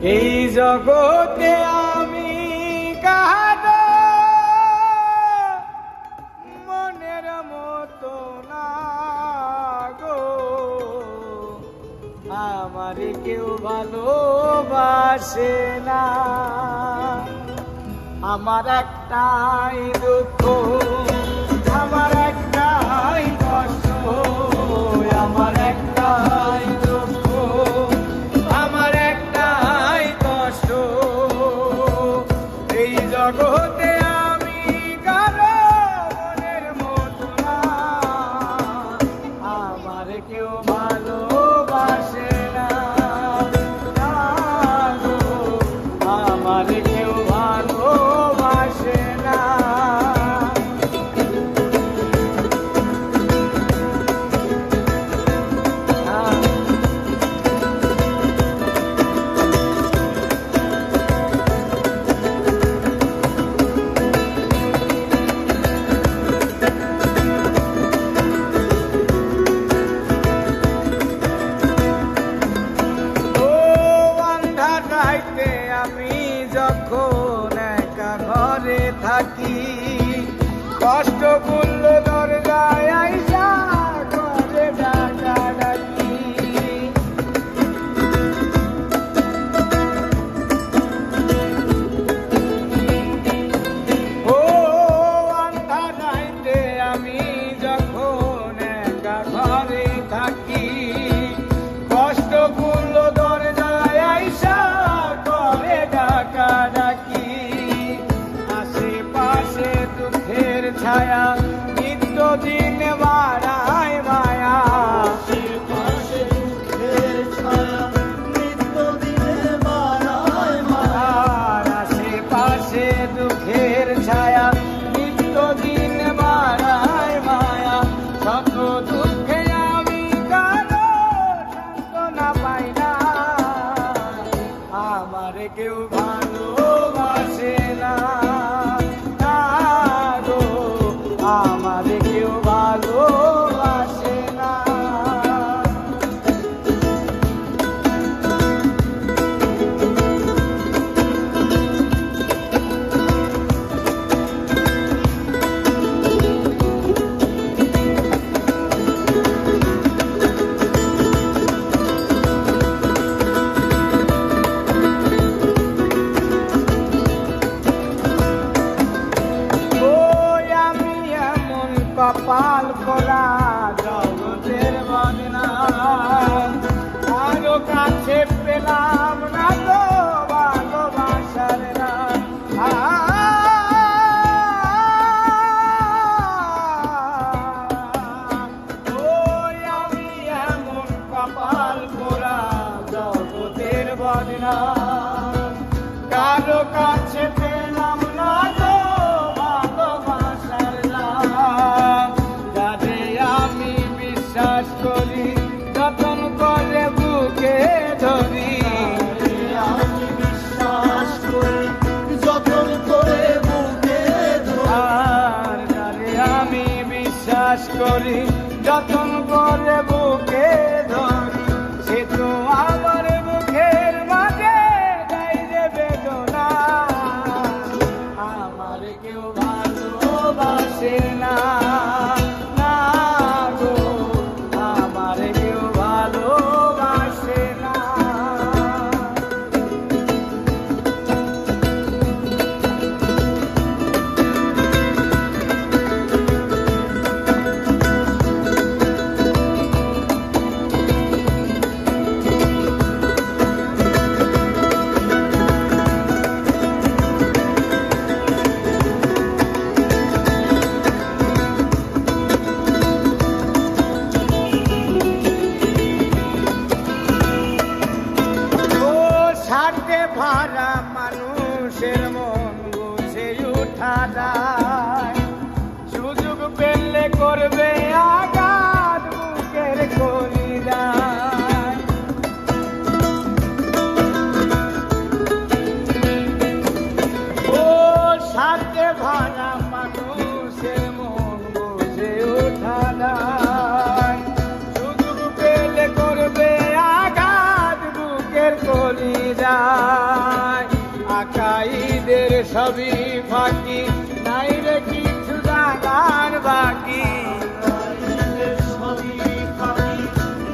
এই জগতে আমি কাহারো মনের মতো না গো, আমার কেউ ভালোবাসে না। আমার একটাই দুঃখ, আমার একটাই কষ্ট, আমার একটাই দুঃখ, আমার একটাই কষ্ট। এই জগতে আমি কারো মনের মতো না, আমার কেউ ভালোবাসে না, আমার কেউ ভালোবাসে না। আমি যখন একা ঘরে থাকি, কষ্ট করল দরজায় আইসা ঘরে ডাকা ডাকি। ও আন্ধার রাইতে আমি যখন একা ঘরে থাকি, কষ্ট করল দরজায় আইসা ডাকি। আশেপাশে দুঃখের ছায়া নিত্যদিন বাড়ায় মায়া, আশেপাশে দুঃখের ছায়া নিত্যদিন বাড়ায় মায়া, আশেপাশে দুঃখের ছায়া নিত্যদিন বাড়ায় মায়া। শত দুঃখে আমি কারো সান্ত্বনা পাই না, আমার কেউ ভালোবাসে না, গো আমার কেউ ভালোবাসে না। কপাল করা জগতের বদনাম, আরো কাছে পেলাম না তো ভালোবাসার নাম। আমি এমন কপাল করা জগতের বদনাম, কারো কাছে পেলাম না তো ভালোবাসার নাম। যারে আমি বিশ্বাস করি যতন করে বুকে ধরি, আমি বিশ্বাস করি যতন করে বুকে ধরি, যারে আমি বিশ্বাস করি যতন করে বুকে ধরি, সে তো আমার মুখের মাঝে দেয় যে বেদনা, আমার কেউ ভালোবাসে না, গো আমার কেউ ভালোবাসে না। স্বার্থে ভরা মানুষের মন বুঝে উঠা যায়, সুযোগ পেলে করবে আঘাত বুকের কলিজায়। ও স্বার্থে ভরা মানুষের মন বুঝে উঠা যায়, সুযোগ পেলে করবে আঘাত বুকের কলিজায়। নাই আকাইদের সবই ফাঁকি নাই রে কিছু জানার বাকি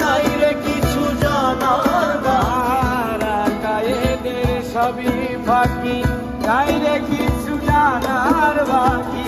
নাই রে কিছু জানার আকাইদের সবই ফাঁকি নাই রে কিছু জানার বাকি